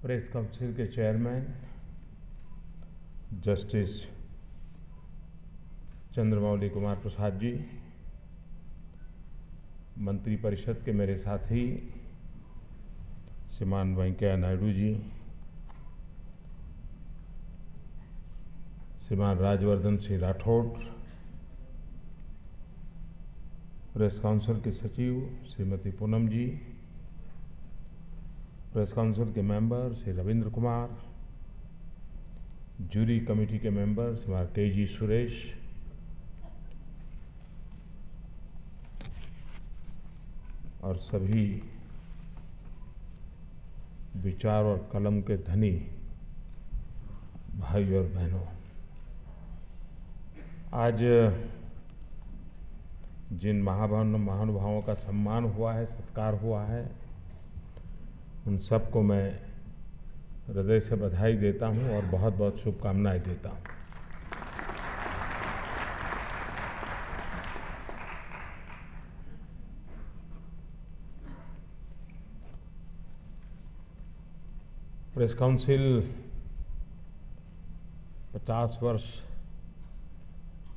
Press council के chairman justice Chandramouli Kumar Prasad ji, मंत्रिपरिषद के मेरे साथी श्रीमान वेंकैया नायडू जी, श्रीमान राजवर्धन सिंह राठौड़, प्रेस काउंसिल के सचिव श्रीमती पूनम जी, प्रेस काउंसिल के member Shri Ravindra Kumar, jury committee के मेंबर श्रीमान के.जी. सुरेश, और सभी विचार और कलम के धनी भाई और बहनों, आज जिन महानुभावों का सम्मान हुआ है, सत्कार हुआ है, उन सबको मैं हृदय से बधाई देता हूं और बहुत बहुत शुभकामनाएं देता हूं। प्रेस काउंसिल 50 वर्ष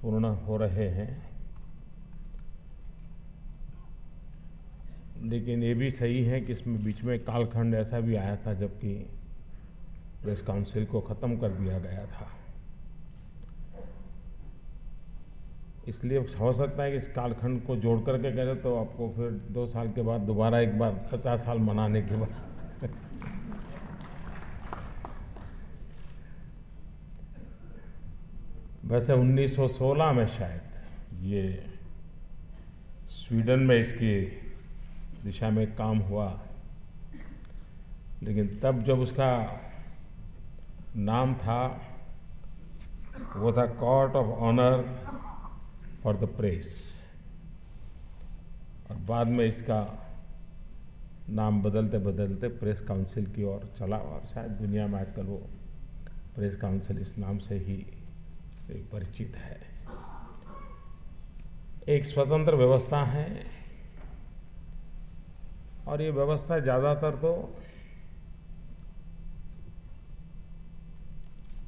पूर्ण हो रहे हैं, लेकिन ये भी सही है कि इसमें बीच में कालखंड ऐसा भी आया था जबकि प्रेस काउंसिल को ख़त्म कर दिया गया था। इसलिए हो सकता है कि इस कालखंड को जोड़ करके करें तो आपको फिर 2 साल के बाद दोबारा एक बार 50 साल मनाने के बाद वैसे 1916 में शायद ये स्वीडन में इसकी दिशा में काम हुआ, लेकिन तब जब उसका नाम था वो था court of honour for the press, और बाद में इसका नाम बदलते बदलते प्रेस काउंसिल की ओर चला, और शायद दुनिया में आजकल वो प्रेस काउंसिल इस नाम से ही परिचित है। एक स्वतंत्र व्यवस्था है और ये व्यवस्था ज्यादातर तो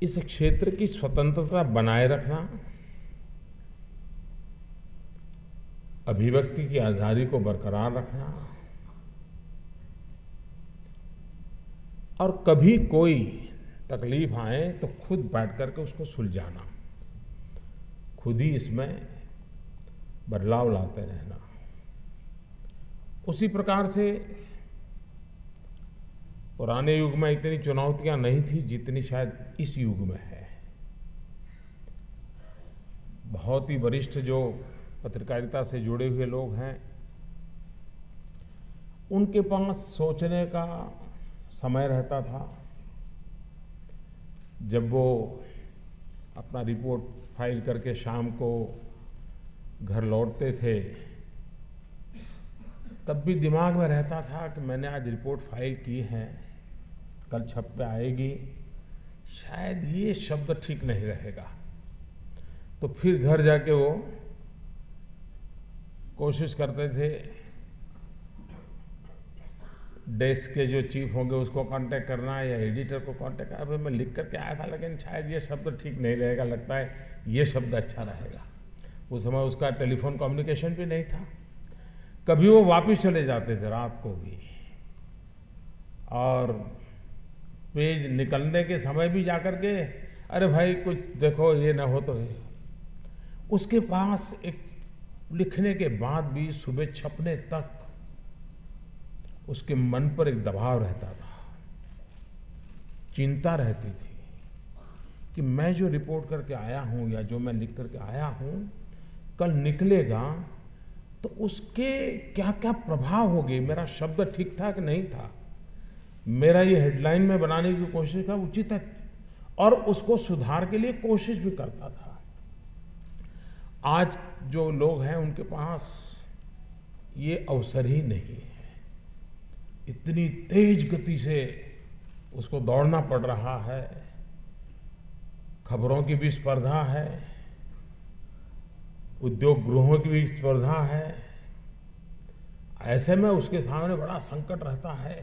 इस क्षेत्र की स्वतंत्रता बनाए रखना, अभिव्यक्ति की आजादी को बरकरार रखना, और कभी कोई तकलीफ आए तो खुद बैठ करके उसको सुलझाना, खुद ही इसमें बदलाव लाते रहना। उसी प्रकार से पुराने युग में इतनी चुनौतियां नहीं थी जितनी शायद इस युग में है। बहुत ही वरिष्ठ जो पत्रकारिता से जुड़े हुए लोग हैं, उनके पास सोचने का समय रहता था। जब वो अपना रिपोर्ट फाइल करके शाम को घर लौटते थे, तब भी दिमाग में रहता था कि मैंने आज रिपोर्ट फाइल की है, कल छप पे आएगी, शायद ये शब्द ठीक नहीं रहेगा। तो फिर घर जाके वो कोशिश करते थे, डेस्क के जो चीफ होंगे उसको कांटेक्ट करना या एडिटर को कांटेक्ट करना। अभी मैं लिख करके आया था लेकिन शायद ये शब्द ठीक नहीं रहेगा, लगता है ये शब्द अच्छा रहेगा। उस समय उसका टेलीफोन कम्युनिकेशन भी नहीं था। कभी वो वापस चले जाते थे रात को भी, और पेज निकलने के समय भी जाकर के, अरे भाई कुछ देखो ये ना हो तो है। उसके पास एक लिखने के बाद भी सुबह छपने तक उसके मन पर एक दबाव रहता था, चिंता रहती थी कि मैं जो रिपोर्ट करके आया हूं या जो मैं लिख करके आया हूं, कल निकलेगा तो उसके क्या क्या प्रभाव होंगे, मेरा शब्द ठीक था कि नहीं था, मेरा ये हेडलाइन में बनाने की कोशिश का उचित है, और उसको सुधार के लिए कोशिश भी करता था। आज जो लोग हैं उनके पास ये अवसर ही नहीं है। इतनी तेज गति से उसको दौड़ना पड़ रहा है, खबरों की भी स्पर्धा है, उद्योग गृहों की भी स्पर्धा है। ऐसे में उसके सामने बड़ा संकट रहता है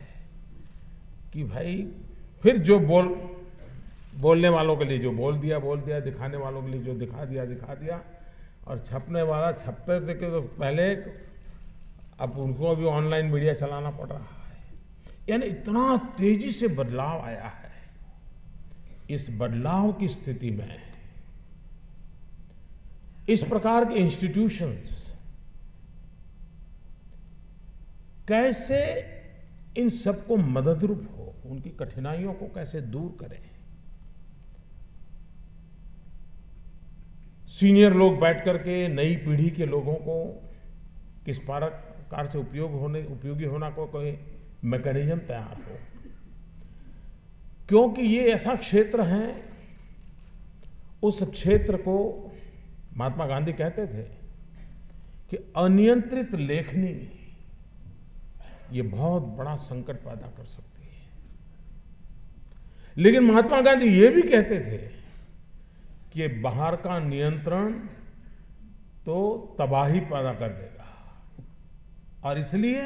कि भाई फिर जो बोलने वालों के लिए जो बोल दिया, दिखाने वालों के लिए जो दिखा दिया, और छपने वाला छपते थे कि तो पहले, अब उनको अभी ऑनलाइन मीडिया चलाना पड़ रहा है। यानी इतना तेजी से बदलाव आया है। इस बदलाव की स्थिति में इस प्रकार के इंस्टीट्यूशंस कैसे इन सबको मददरूप हो, उनकी कठिनाइयों को कैसे दूर करें। सीनियर लोग बैठ करके नई पीढ़ी के लोगों को किस प्रकार से उपयोगी होना को कोई मैकेनिज्म तैयार हो, क्योंकि ये ऐसा क्षेत्र है, उस क्षेत्र को महात्मा गांधी कहते थे कि अनियंत्रित लेखनी ये बहुत बड़ा संकट पैदा कर सकती है। लेकिन महात्मा गांधी ये भी कहते थे कि बाहर का नियंत्रण तो तबाही पैदा कर देगा, और इसलिए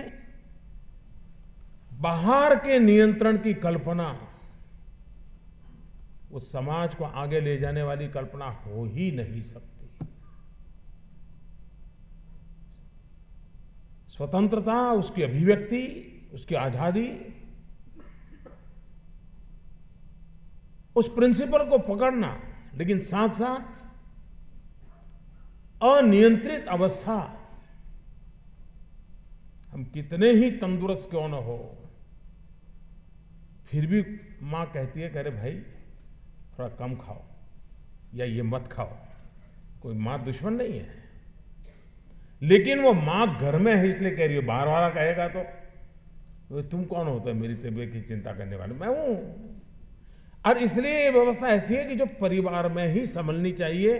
बाहर के नियंत्रण की कल्पना उस समाज को आगे ले जाने वाली कल्पना हो ही नहीं सकती। स्वतंत्रता, उसकी अभिव्यक्ति, उसकी आजादी, उस प्रिंसिपल को पकड़ना, लेकिन साथ साथ अनियंत्रित अवस्था, हम कितने ही तंदुरुस्त क्यों न हो, फिर भी मां कहती है, कह रहे भाई थोड़ा कम खाओ या ये मत खाओ। कोई मां दुश्मन नहीं है, लेकिन वो मां घर में है इसलिए कह रही है। बाहर वाला कहेगा तो तुम कौन होते है मेरी तबीयत की चिंता करने वाले? मैं हूं। और इसलिए ये व्यवस्था ऐसी है कि जो परिवार में ही संभलनी चाहिए।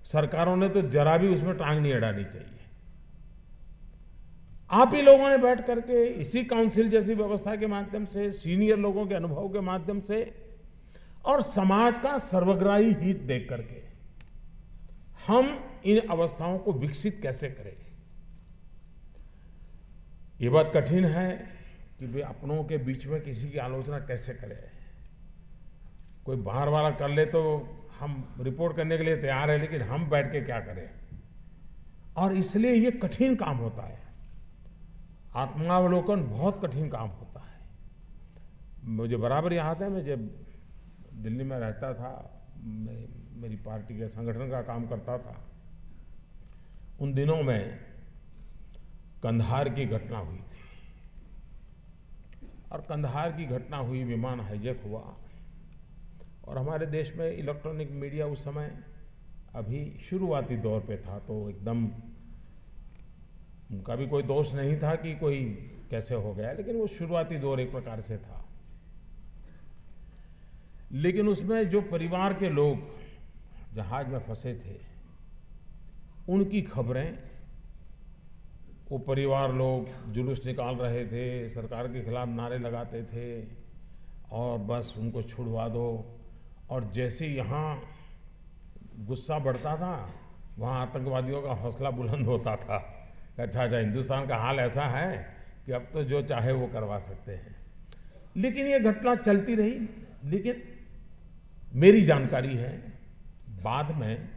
सरकारों ने तो जरा भी उसमें टांग नहीं अड़ानी चाहिए। आप ही लोगों ने बैठ करके इसी काउंसिल जैसी व्यवस्था के माध्यम से, सीनियर लोगों के अनुभव के माध्यम से और समाज का सर्वग्राही हित देख करके हम इन अवस्थाओं को विकसित कैसे करें। ये बात कठिन है कि वे अपनों के बीच में किसी की आलोचना कैसे करें। कोई बाहर वाला कर ले तो हम रिपोर्ट करने के लिए तैयार है, लेकिन हम बैठ के क्या करें। और इसलिए ये कठिन काम होता है। आत्मावलोकन बहुत कठिन काम होता है। मुझे बराबर याद है, मैं जब दिल्ली में रहता था, मेरी पार्टी के संगठन का काम करता था, उन दिनों में कंधार की घटना हुई थी। और कंधार की घटना हुई, विमान हाईजैक हुआ, और हमारे देश में इलेक्ट्रॉनिक मीडिया उस समय अभी शुरुआती दौर पे था, तो एकदम उनका भी कोई दोष नहीं था कि कोई कैसे हो गया, लेकिन वो शुरुआती दौर एक प्रकार से था। लेकिन उसमें जो परिवार के लोग जहाज में फंसे थे, उनकी खबरें, वो परिवार लोग जुलूस निकाल रहे थे, सरकार के खिलाफ नारे लगाते थे, और बस उनको छुड़वा दो। और जैसे यहाँ गुस्सा बढ़ता था, वहाँ आतंकवादियों का हौसला बुलंद होता था। अच्छा, हिंदुस्तान का हाल ऐसा है कि अब तो जो चाहे वो करवा सकते हैं। लेकिन ये घटना चलती रही। लेकिन मेरी जानकारी है, बाद में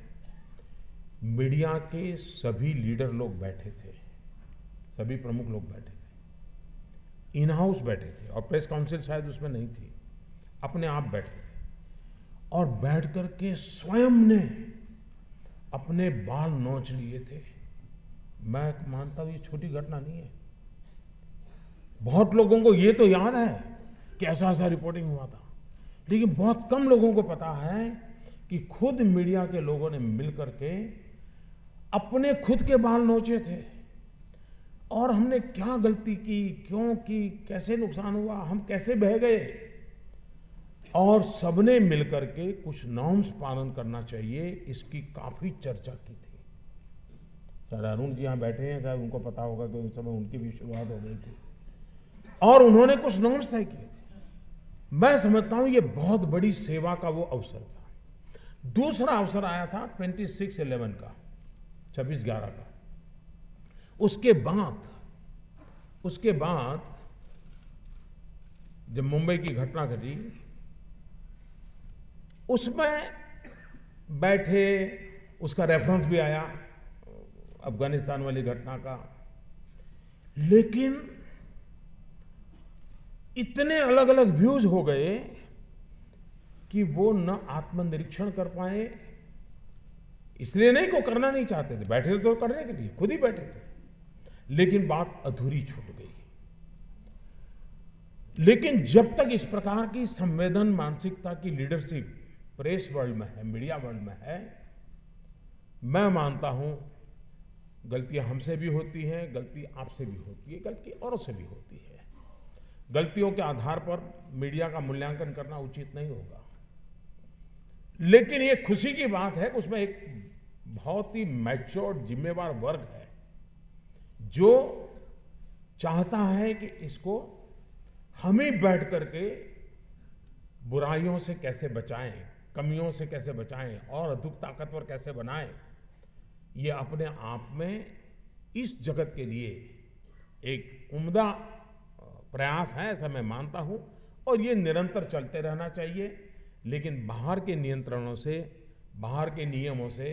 मीडिया के सभी लीडर लोग बैठे थे, सभी प्रमुख लोग बैठे थे, इन हाउस बैठे थे, और प्रेस काउंसिल शायद उसमें नहीं थी, अपने आप बैठे थे, और बैठ करके स्वयं ने अपने बाल नोच लिए थे। मैं मानता हूं ये छोटी घटना नहीं है। बहुत लोगों को ये तो याद है कि ऐसा ऐसा रिपोर्टिंग हुआ था, लेकिन बहुत कम लोगों को पता है कि खुद मीडिया के लोगों ने मिलकर के अपने खुद के बाल नोचे थे। और हमने क्या गलती की, क्यों की, कैसे नुकसान हुआ, हम कैसे बह गए, और सबने मिलकर के कुछ नॉर्म्स पालन करना चाहिए, इसकी काफी चर्चा की थी। शायद अरुण जी यहाँ बैठे हैं, शायद उनको पता होगा कि उस समय उनकी भी शुरुआत हो गई थी, और उन्होंने कुछ नॉर्म्स तय किए थे। मैं समझता हूं ये बहुत बड़ी सेवा का वो अवसर था। दूसरा अवसर आया था 26/11 का, 26/11 का। उसके बाद जब मुंबई की घटना घटी, उसमें बैठे, उसका रेफरेंस भी आया अफगानिस्तान वाली घटना का, लेकिन इतने अलग अलग व्यूज हो गए कि वो न आत्मनिरीक्षण कर पाए। इसलिए नहीं कि वो करना नहीं चाहते थे, बैठे थे तो करने के लिए, खुद ही बैठे थे, लेकिन बात अधूरी छूट गई। लेकिन जब तक इस प्रकार की संवेदन मानसिकता की लीडरशिप प्रेस वर्ल्ड में है, मीडिया वर्ल्ड में है, मैं मानता हूं गलतियां हमसे भी होती हैं, गलती आपसे भी होती है, गलती औरों से भी होती है। गलतियों के आधार पर मीडिया का मूल्यांकन करना उचित नहीं होगा। लेकिन ये खुशी की बात है कि उसमें एक बहुत ही मैच्योर्ड जिम्मेवार वर्ग है जो चाहता है कि इसको हम ही बैठ करके बुराइयों से कैसे बचाएं, कमियों से कैसे बचाएं और अधिक ताकतवर कैसे बनाएं। ये अपने आप में इस जगत के लिए एक उम्दा प्रयास है, ऐसा मैं मानता हूं, और ये निरंतर चलते रहना चाहिए। लेकिन बाहर के नियंत्रणों से, बाहर के नियमों से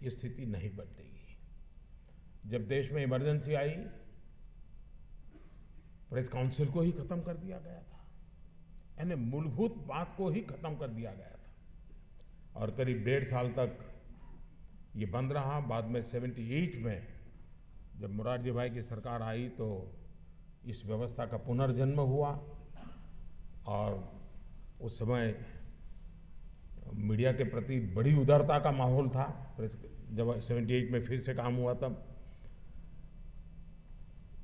ये स्थिति नहीं बदलेगी। जब देश में इमरजेंसी आई, प्रेस काउंसिल को ही खत्म कर दिया गया था, यानी मूलभूत बात को ही खत्म कर दिया गया था, और करीब 1.5 साल तक ये बंद रहा। बाद में 78 में जब मोरारजी भाई की सरकार आई तो इस व्यवस्था का पुनर्जन्म हुआ, और उस समय मीडिया के प्रति बड़ी उदारता का माहौल था। जब 78 में फिर से काम हुआ तब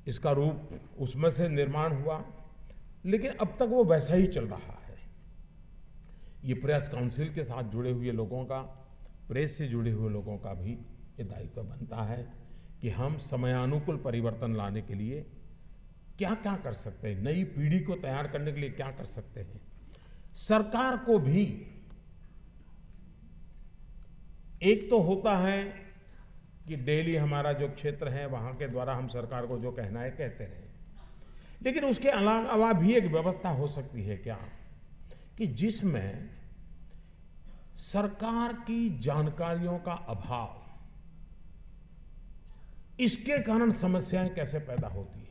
इसका रूप उसमें से निर्माण हुआ, लेकिन अब तक वो वैसा ही चल रहा है। ये प्रेस काउंसिल के साथ जुड़े हुए लोगों का, प्रेस से जुड़े हुए लोगों का भी ये दायित्व बनता है कि हम समयानुकूल परिवर्तन लाने के लिए क्या क्या कर सकते हैं, नई पीढ़ी को तैयार करने के लिए क्या कर सकते हैं। सरकार को भी एक तो होता है कि डेली हमारा जो क्षेत्र है वहां के द्वारा हम सरकार को जो कहना है कहते रहें, लेकिन उसके अलावा भी एक व्यवस्था हो सकती है क्या, कि जिसमें सरकार की जानकारियों का अभाव, इसके कारण समस्याएं कैसे पैदा होती हैं।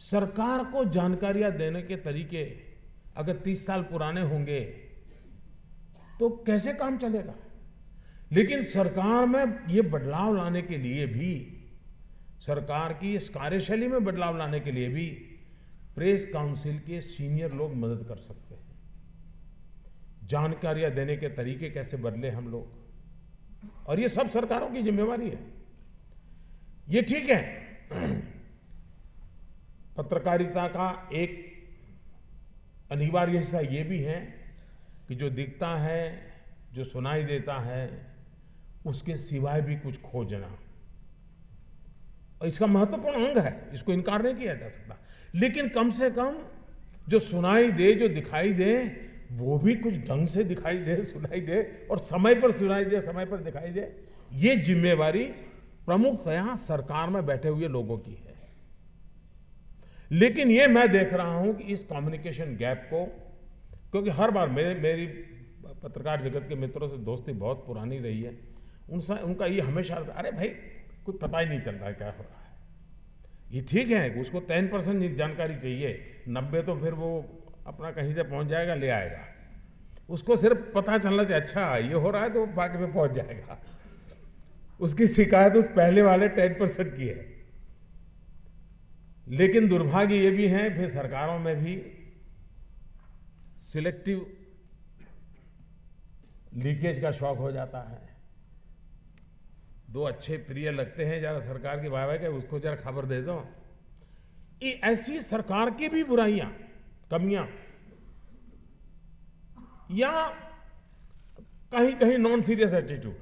सरकार को जानकारियां देने के तरीके अगर 30 साल पुराने होंगे तो कैसे काम चलेगा। लेकिन सरकार में ये बदलाव लाने के लिए भी, सरकार की इस कार्यशैली में बदलाव लाने के लिए भी प्रेस काउंसिल के सीनियर लोग मदद कर सकते हैं। जानकारियां देने के तरीके कैसे बदले हम लोग, और ये सब सरकारों की जिम्मेवारी है। ये ठीक है, पत्रकारिता का एक अनिवार्य हिस्सा ये भी है कि जो दिखता है, जो सुनाई देता है, उसके सिवाय भी कुछ खोजना, और इसका महत्वपूर्ण अंग है, इसको इनकार नहीं किया जा सकता। लेकिन कम से कम जो सुनाई दे, जो दिखाई दे, वो भी कुछ ढंग से दिखाई दे, सुनाई दे, और समय पर सुनाई दे, समय पर दिखाई दे। ये जिम्मेवारी प्रमुखतया सरकार में बैठे हुए लोगों की है। लेकिन ये मैं देख रहा हूं कि इस कम्युनिकेशन गैप को, क्योंकि हर बार मेरी पत्रकार जगत के मित्रों से दोस्ती बहुत पुरानी रही है, उनका ये हमेशा, अरे भाई कुछ पता ही नहीं चल रहा है क्या हो रहा है। ये ठीक है, उसको 10% जानकारी चाहिए, 90 तो फिर वो अपना कहीं से पहुंच जाएगा, ले आएगा। उसको सिर्फ पता चलना चाहिए, अच्छा ये हो रहा है, तो वो बाकी में पहुंच जाएगा। उसकी शिकायत उस पहले वाले 10% की है। लेकिन दुर्भाग्य ये भी है, फिर सरकारों में भी सिलेक्टिव लीकेज का शौक हो जाता है। दो अच्छे प्रिय लगते हैं, जरा सरकार की वाह-वाह के उसको जरा खबर दे दो। ये ऐसी सरकार की भी बुराइयां, कमियां, या कहीं कहीं नॉन सीरियस एटीट्यूड,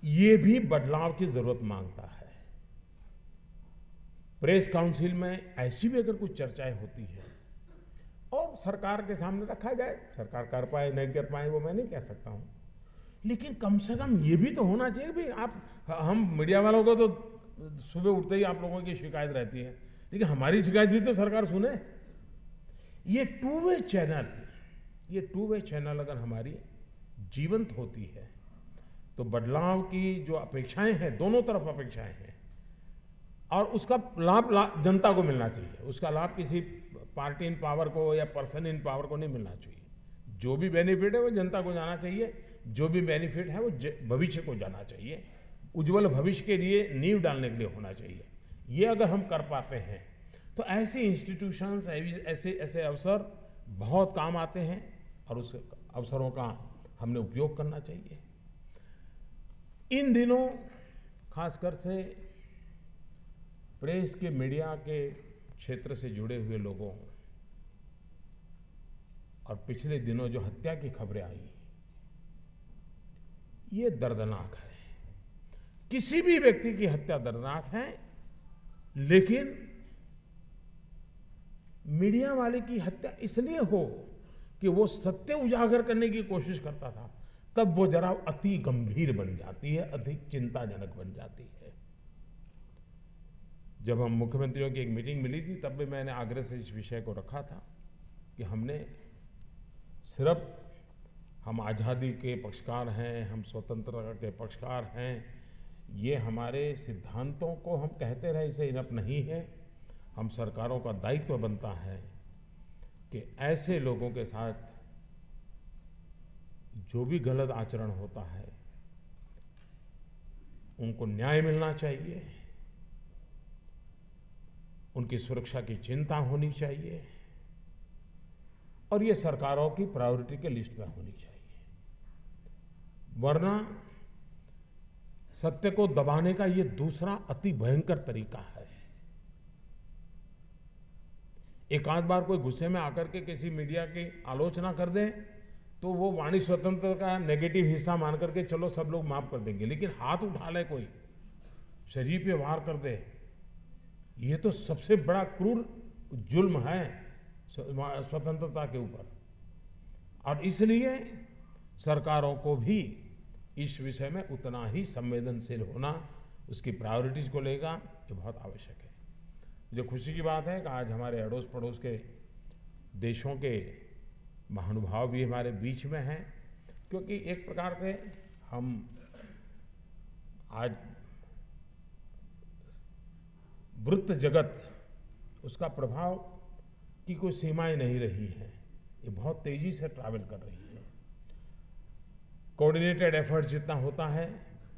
ये भी बदलाव की जरूरत मांगता है। प्रेस काउंसिल में ऐसी भी अगर कुछ चर्चाएं होती है और सरकार के सामने रखा जाए, सरकार कर पाए नहीं कर पाए वो मैं नहीं कह सकता हूं, लेकिन कम से कम ये भी तो होना चाहिए भी। आप, हम मीडिया वालों को तो सुबह उठते ही आप लोगों की शिकायत रहती है, लेकिन हमारी शिकायत भी तो सरकार सुने। ये टू वे चैनल ये टू वे चैनल अगर हमारी जीवंत होती है तो बदलाव की जो अपेक्षाएं हैं, दोनों तरफ अपेक्षाएं हैं, और उसका लाभ जनता को मिलना चाहिए। उसका लाभ किसी पार्टी इन पावर को या पर्सन इन पावर को नहीं मिलना चाहिए। जो भी बेनिफिट है वो जनता को जाना चाहिए, जो भी बेनिफिट है वो भविष्य को जाना चाहिए, उज्जवल भविष्य के लिए नींव डालने के लिए होना चाहिए। ये अगर हम कर पाते हैं तो ऐसी इंस्टीट्यूशंस, ऐसे ऐसे अवसर बहुत काम आते हैं और उस अवसरों का हमने उपयोग करना चाहिए। इन दिनों खासकर से प्रेस के, मीडिया के क्षेत्र से जुड़े हुए लोगों और पिछले दिनों जो हत्या की खबरें आई, ये दर्दनाक है। किसी भी व्यक्ति की हत्या दर्दनाक है, लेकिन मीडिया वाले की हत्या इसलिए हो कि वो सत्य उजागर करने की कोशिश करता था, तब वो जरा अति गंभीर बन जाती है, अधिक चिंताजनक बन जाती है। जब हम मुख्यमंत्रियों की एक मीटिंग मिली थी, तब भी मैंने आग्रह से इस विषय को रखा था कि हमने सिर्फ, हम आज़ादी के पक्षकार हैं, हम स्वतंत्रता के पक्षकार हैं, ये हमारे सिद्धांतों को हम कहते रहे, इसे इनफ नहीं है। हम सरकारों का दायित्व बनता है कि ऐसे लोगों के साथ जो भी गलत आचरण होता है उनको न्याय मिलना चाहिए, उनकी सुरक्षा की चिंता होनी चाहिए, और ये सरकारों की प्रायोरिटी के लिस्ट में होनी चाहिए। वरना सत्य को दबाने का ये दूसरा अति भयंकर तरीका है। एक आध बार कोई गुस्से में आकर के किसी मीडिया की आलोचना कर दे तो वो वाणी स्वतंत्रता का नेगेटिव हिस्सा मान करके चलो सब लोग माफ कर देंगे, लेकिन हाथ उठा ले कोई, शरीर पे वार कर दे, ये तो सबसे बड़ा क्रूर जुल्म है स्वतंत्रता के ऊपर। और इसलिए सरकारों को भी इस विषय में उतना ही संवेदनशील होना, उसकी प्रायोरिटीज को लेगा, ये बहुत आवश्यक है। जो खुशी की बात है कि आज हमारे अड़ोस पड़ोस के देशों के महानुभाव भी हमारे बीच में हैं, क्योंकि एक प्रकार से हम आज वृत्त जगत, उसका प्रभाव की कोई सीमाएं नहीं रही हैं, ये बहुत तेजी से ट्रैवल कर रही है। कोऑर्डिनेटेड एफर्ट जितना होता है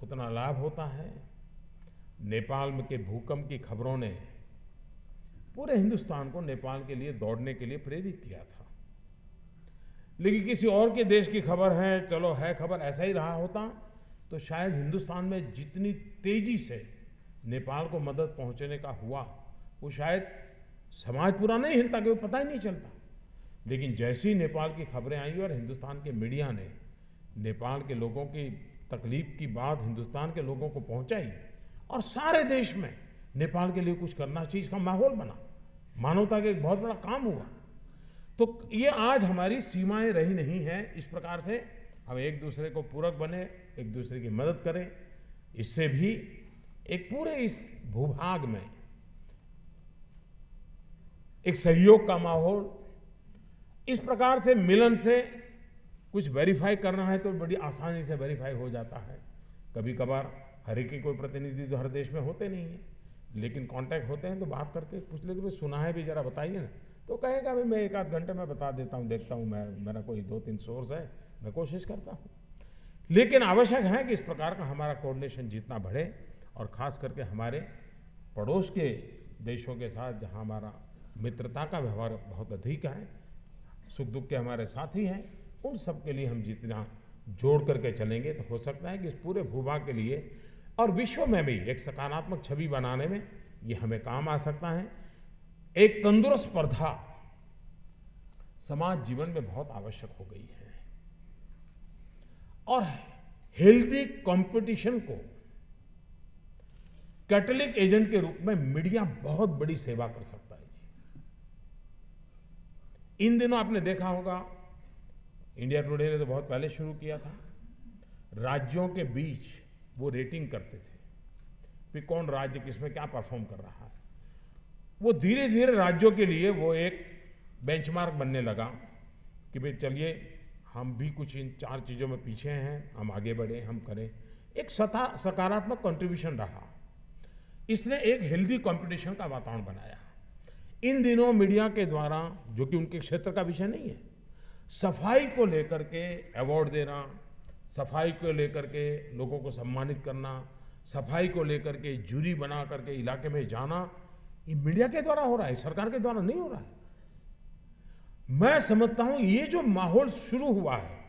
उतना लाभ होता है। नेपाल में के भूकंप की खबरों ने पूरे हिंदुस्तान को नेपाल के लिए दौड़ने के लिए प्रेरित किया था, लेकिन किसी और के देश की खबर है, चलो है खबर, ऐसा ही रहा होता तो शायद हिंदुस्तान में जितनी तेजी से नेपाल को मदद पहुंचने का हुआ, वो शायद समाज पूरा नहीं हिलता, कि वो पता ही नहीं चलता। लेकिन जैसी ही नेपाल की खबरें आई और हिंदुस्तान के मीडिया ने नेपाल के लोगों की तकलीफ की बात हिंदुस्तान के लोगों को पहुंचाई और सारे देश में नेपाल के लिए कुछ करना चाहिए, इसका माहौल बना, मानवता का एक बहुत बड़ा काम हुआ। तो ये आज हमारी सीमाएं रही नहीं हैं। इस प्रकार से हम एक दूसरे को पूरक बने, एक दूसरे की मदद करें, इससे भी एक पूरे इस भूभाग में एक सहयोग का माहौल, इस प्रकार से मिलन से कुछ वेरीफाई करना है तो बड़ी आसानी से वेरीफाई हो जाता है। कभी कभार हर एक के कोई प्रतिनिधि तो हर देश में होते नहीं है, लेकिन कांटेक्ट होते हैं तो बात करके पूछ लेते, भाई सुना है भी, जरा बताइए ना, तो कहेगा भाई मैं एक आध घंटे में बता देता हूँ, देखता हूँ, मैं मेरा कोई 2-3 सोर्स है, मैं कोशिश करता हूँ। लेकिन आवश्यक है कि इस प्रकार का हमारा कोऑर्डिनेशन जितना बढ़े, और ख़ास करके हमारे पड़ोस के देशों के साथ जहाँ हमारा मित्रता का व्यवहार बहुत अधिक है, सुख दुख के हमारे साथी हैं, उन सब के लिए हम जितना जोड़ करके चलेंगे तो हो सकता है कि इस पूरे भूभाग के लिए और विश्व में भी एक सकारात्मक छवि बनाने में ये हमें काम आ सकता है। एक तंदुरुस्त स्पर्धा समाज जीवन में बहुत आवश्यक हो गई है, और हेल्दी कंपटीशन को कैटलिक एजेंट के रूप में मीडिया बहुत बड़ी सेवा कर सकता है। इन दिनों आपने देखा होगा, इंडिया टुडे ने तो बहुत पहले शुरू किया था, राज्यों के बीच वो रेटिंग करते थे कि कौन राज्य किसमें क्या परफॉर्म कर रहा है। वो धीरे धीरे राज्यों के लिए वो एक बेंचमार्क बनने लगा कि भाई चलिए हम भी कुछ इन 4 चीज़ों में पीछे हैं, हम आगे बढ़ें, हम करें। एक सकारात्मक कंट्रीब्यूशन रहा। इसने एक हेल्दी कंपटीशन का वातावरण बनाया। इन दिनों मीडिया के द्वारा, जो कि उनके क्षेत्र का विषय नहीं है, सफाई को लेकर के अवार्ड देना, सफाई को लेकर के लोगों को सम्मानित करना, सफाई को लेकर के जूरी बना करके इलाके में जाना, ये मीडिया के द्वारा हो रहा है, सरकार के द्वारा नहीं हो रहा है। मैं समझता हूं ये जो माहौल शुरू हुआ है,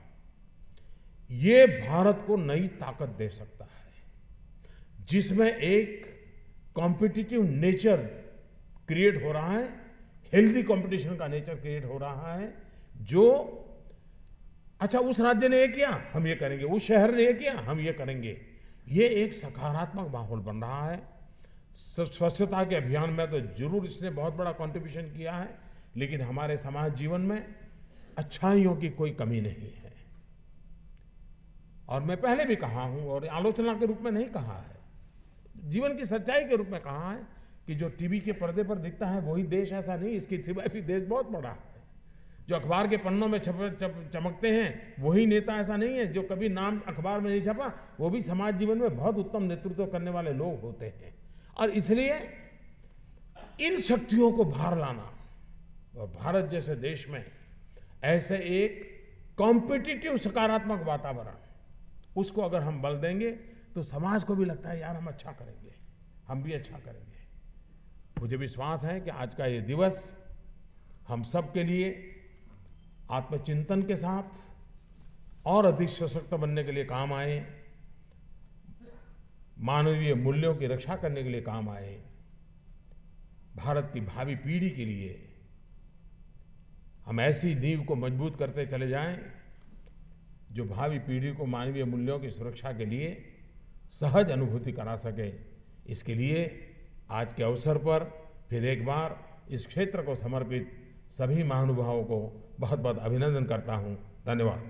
ये भारत को नई ताकत दे सकता है, जिसमें एक कॉम्पिटिटिव नेचर क्रिएट हो रहा है, हेल्दी कंपटीशन का नेचर क्रिएट हो रहा है, जो अच्छा उस राज्य ने ये किया हम ये करेंगे, उस शहर ने ये किया हम ये करेंगे, ये एक सकारात्मक माहौल बन रहा है। स्वच्छता के अभियान में तो जरूर इसने बहुत बड़ा कंट्रीब्यूशन किया है, लेकिन हमारे समाज जीवन में अच्छाइयों की कोई कमी नहीं है। और मैं पहले भी कहा हूं, और आलोचना के रूप में नहीं कहा है, जीवन की सच्चाई के रूप में कहा है कि जो टीवी के पर्दे पर दिखता है वही देश, ऐसा नहीं, इसके सिवाय भी देश बहुत बड़ा है। जो अखबार के पन्नों में चमकते हैं वही नेता, ऐसा नहीं है। जो कभी नाम अखबार में नहीं छपा वो भी समाज जीवन में बहुत उत्तम नेतृत्व करने वाले लोग होते हैं। और इसलिए इन शक्तियों को बाहर लाना, और भारत जैसे देश में ऐसे एक कॉम्पिटिटिव सकारात्मक वातावरण, उसको अगर हम बल देंगे तो समाज को भी लगता है यार हम अच्छा करेंगे, हम भी अच्छा करेंगे। मुझे विश्वास है कि आज का ये दिवस हम सब के लिए आत्मचिंतन के साथ और अधिक सशक्त बनने के लिए काम आए, मानवीय मूल्यों की रक्षा करने के लिए काम आए, भारत की भावी पीढ़ी के लिए हम ऐसी नींव को मजबूत करते चले जाएं जो भावी पीढ़ी को मानवीय मूल्यों की सुरक्षा के लिए सहज अनुभूति करा सके। इसके लिए आज के अवसर पर फिर एक बार इस क्षेत्र को समर्पित सभी महानुभावों को बहुत बहुत अभिनंदन करता हूं। धन्यवाद।